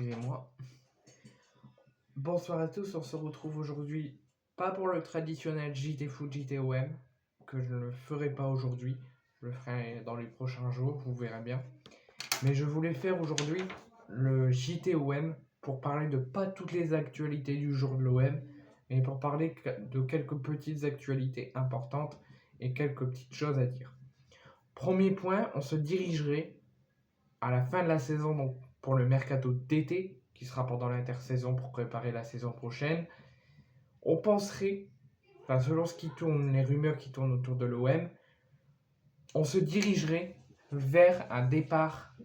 excusez-moi. Bonsoir à tous, on se retrouve aujourd'hui, pas pour le traditionnel JT Foot JTOM, que je ne ferai pas aujourd'hui, je le ferai dans les prochains jours, vous verrez bien. Mais je voulais faire aujourd'hui le JTOM pour parler de pas toutes les actualités du jour de l'OM, mais pour parler de quelques petites actualités importantes et quelques petites choses à dire. Premier point, on se dirigerait à la fin de la saison donc pour le mercato d'été, qui sera pendant l'intersaison pour préparer la saison prochaine. On penserait, selon ce qui tourne, les rumeurs qui tournent autour de l'OM, on se dirigerait vers un départ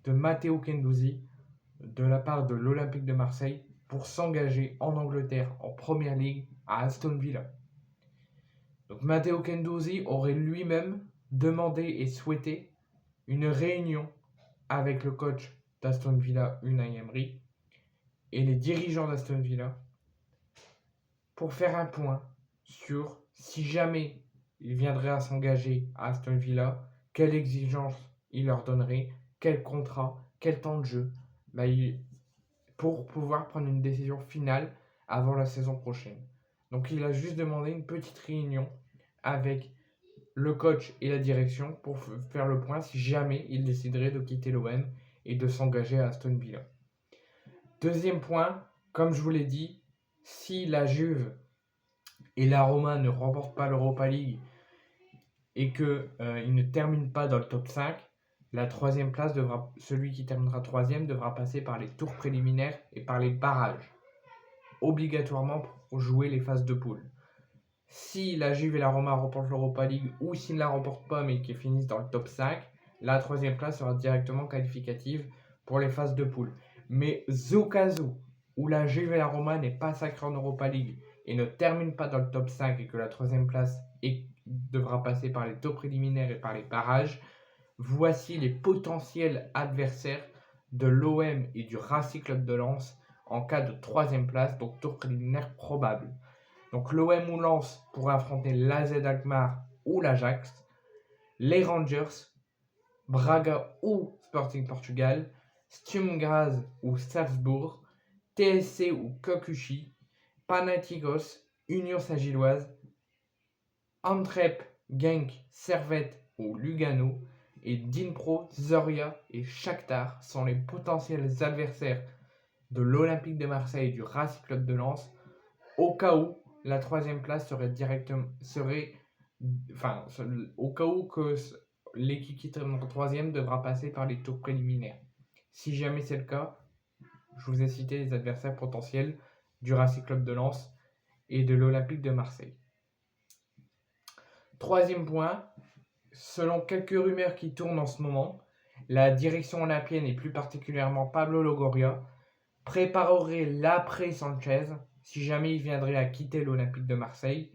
de Matteo Guendouzi de la part de l'Olympique de Marseille pour s'engager en Angleterre en Première Ligue à Aston Villa. Donc Matteo Guendouzi aurait lui-même demandé et souhaité une réunion avec le coach d'Aston Villa, Unai Emery, et les dirigeants d'Aston Villa pour faire un point sur si jamais ils viendraient à s'engager à Aston Villa, quelle exigence il leur donnerait, quel contrat, quel temps de jeu, pour pouvoir prendre une décision finale avant la saison prochaine. Donc il a juste demandé une petite réunion avec le coach et la direction pour faire le point si jamais il déciderait de quitter l'OM et de s'engager à Aston Villa. Deuxième point, comme je vous l'ai dit, si la Juve et la Roma ne remportent pas l'Europa League et qu'ils ne terminent pas dans le top 5, la troisième place celui qui terminera troisième devra passer par les tours préliminaires et par les barrages, obligatoirement pour jouer les phases de poule. Si la Juve et la Roma remportent l'Europa League ou s'ils ne la remportent pas mais qu'ils finissent dans le top 5, la troisième place sera directement qualificative pour les phases de poule. Mais au cas où la Juve et la Roma n'est pas sacrée en Europa League et ne termine pas dans le top 5 et que la troisième place devra passer par les tours préliminaires et par les barrages, voici les potentiels adversaires de l'OM et du Racing Club de Lens en cas de troisième place, donc tour préliminaire probable. Donc l'OM ou Lens pourrait affronter l'AZ Alkmaar ou l'Ajax, les Rangers, Braga ou Sporting Portugal, Sturm Graz ou Salzbourg, TSC ou Kokushi, Panathinaikos, Union Saint-Gilloise, Antwerp, Genk, Servette ou Lugano, et Dnipro, Zorya et Shakhtar sont les potentiels adversaires de l'Olympique de Marseille et du Racing Club de Lens, au cas où la troisième place au cas où que l'équipe qui termine troisième devra passer par les tours préliminaires. Si jamais c'est le cas, je vous ai cité les adversaires potentiels du Racing Club de Lens et de l'Olympique de Marseille. Troisième point, selon quelques rumeurs qui tournent en ce moment, la direction olympienne et plus particulièrement Pablo Longoria préparerait l'après Sanchez si jamais il viendrait à quitter l'Olympique de Marseille,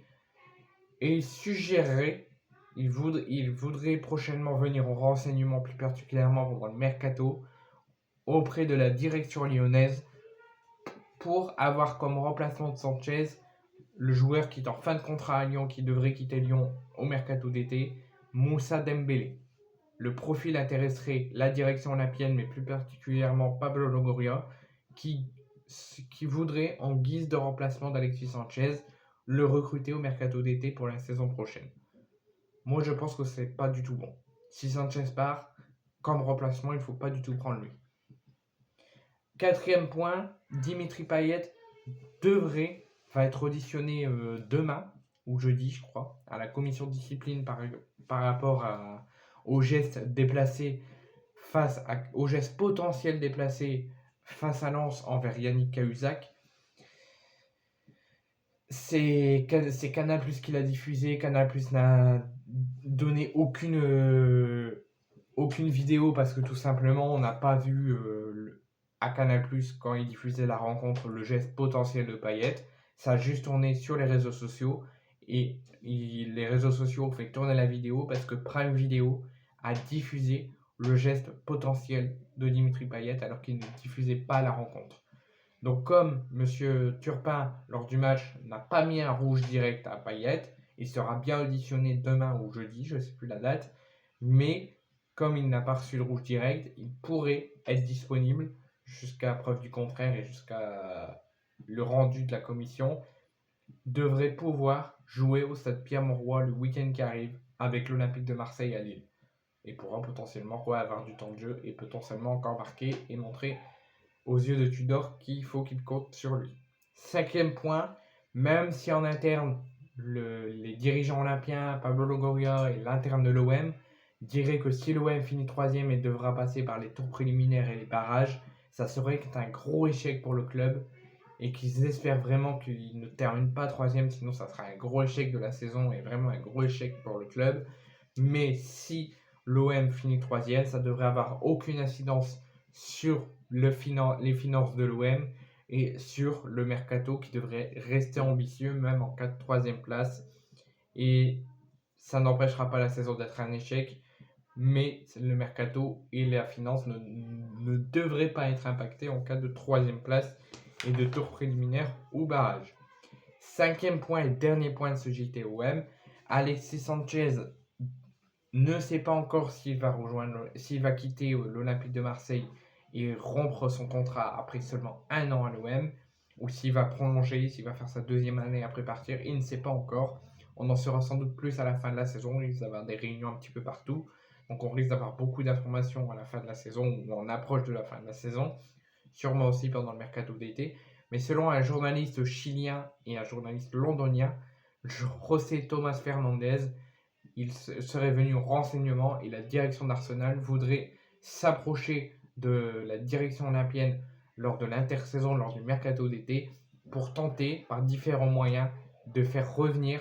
et il suggérerait, il voudrait prochainement venir au renseignement, plus particulièrement pendant le mercato, auprès de la direction lyonnaise pour avoir comme remplacement de Sanchez le joueur qui est en fin de contrat à Lyon, qui devrait quitter Lyon au mercato d'été, Moussa Dembélé. Le profil intéresserait la direction olympienne, mais plus particulièrement Pablo Longoria, qui voudrait, en guise de remplacement d'Alexis Sanchez, le recruter au mercato d'été pour la saison prochaine. Moi, je pense que c'est pas du tout bon. Si Sanchez part, comme remplacement, il ne faut pas du tout prendre lui. Quatrième point, Dimitri Payet va être auditionné demain, ou jeudi, je crois, à la commission de discipline par rapport aux gestes déplacés aux gestes potentiels déplacés face à Lens envers Yannick Cahuzac. C'est Canal+ qui l'a diffusé. Canal+ n'a donné aucune vidéo parce que tout simplement on n'a pas vu à Canal+ quand il diffusait la rencontre le geste potentiel de Payet. Ça a juste tourné sur les réseaux sociaux et les réseaux sociaux ont fait tourner la vidéo parce que Prime Video a diffusé le geste potentiel de Dimitri Payet alors qu'il ne diffusait pas la rencontre. Donc comme M. Turpin, lors du match, n'a pas mis un rouge direct à Payet, il sera bien auditionné demain ou jeudi, je ne sais plus la date, mais comme il n'a pas reçu le rouge direct, il pourrait être disponible jusqu'à preuve du contraire et jusqu'à le rendu de la commission, devrait pouvoir jouer au stade Pierre-Mauroy le week-end qui arrive avec l'Olympique de Marseille à Lille. Et pourra potentiellement avoir du temps de jeu et potentiellement encore marquer et montrer aux yeux de Tudor qu'il faut qu'il compte sur lui. 5e point, même si en interne, les dirigeants olympiens, Pablo Longoria et l'interne de l'OM diraient que si l'OM finit 3e et devra passer par les tours préliminaires et les barrages, ça serait un gros échec pour le club et qu'ils espèrent vraiment qu'ils ne terminent pas 3e, sinon ça sera un gros échec de la saison et vraiment un gros échec pour le club. Mais si l'OM finit 3e, ça devrait avoir aucune incidence sur les finances de l'OM et sur le mercato qui devrait rester ambitieux même en cas de 3e place. Et ça n'empêchera pas la saison d'être un échec, mais le mercato et la finance ne devraient pas être impactés en cas de 3e place et de tour préliminaire ou barrage. 5e point et dernier point de ce JTOM, Alexis Sanchez ne sait pas encore s'il va quitter l'Olympique de Marseille et rompre son contrat après seulement 1 an à l'OM, ou s'il va prolonger, s'il va faire sa 2e année après partir, il ne sait pas encore. On en saura sans doute plus à la fin de la saison, il risque d'avoir des réunions un petit peu partout, donc on risque d'avoir beaucoup d'informations à la fin de la saison ou en approche de la fin de la saison, sûrement aussi pendant le mercato d'été. Mais selon un journaliste chilien et un journaliste londonien, José Thomas Fernandez, il serait venu au renseignement et la direction d'Arsenal voudrait s'approcher de la direction olympienne lors de l'intersaison, lors du mercato d'été, pour tenter par différents moyens de faire revenir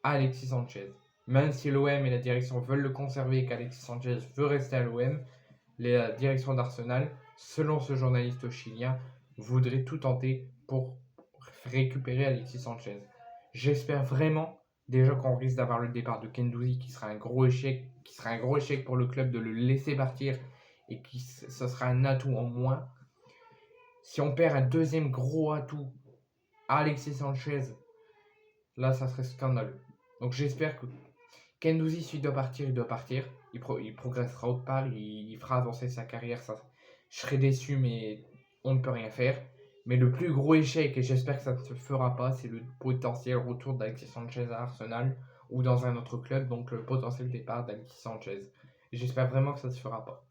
Alexis Sanchez. Même si l'OM et la direction veulent le conserver et qu'Alexis Sanchez veut rester à l'OM, la direction d'Arsenal, selon ce journaliste chilien, voudrait tout tenter pour récupérer Alexis Sanchez. J'espère vraiment déjà qu'on risque d'avoir le départ de Guendouzi qui sera un gros échec, pour le club de le laisser partir et ce sera un atout en moins. Si on perd un deuxième gros atout, Alexis Sanchez, là ça serait scandaleux. Donc j'espère que Guendouzi, s'il doit partir, il doit partir. Il progressera autre part, il fera avancer sa carrière. Je serai déçu, mais on ne peut rien faire. Mais le plus gros échec, et j'espère que ça ne se fera pas, c'est le potentiel retour d'Alexis Sanchez à Arsenal ou dans un autre club, donc le potentiel départ d'Alexis Sanchez. Et j'espère vraiment que ça ne se fera pas.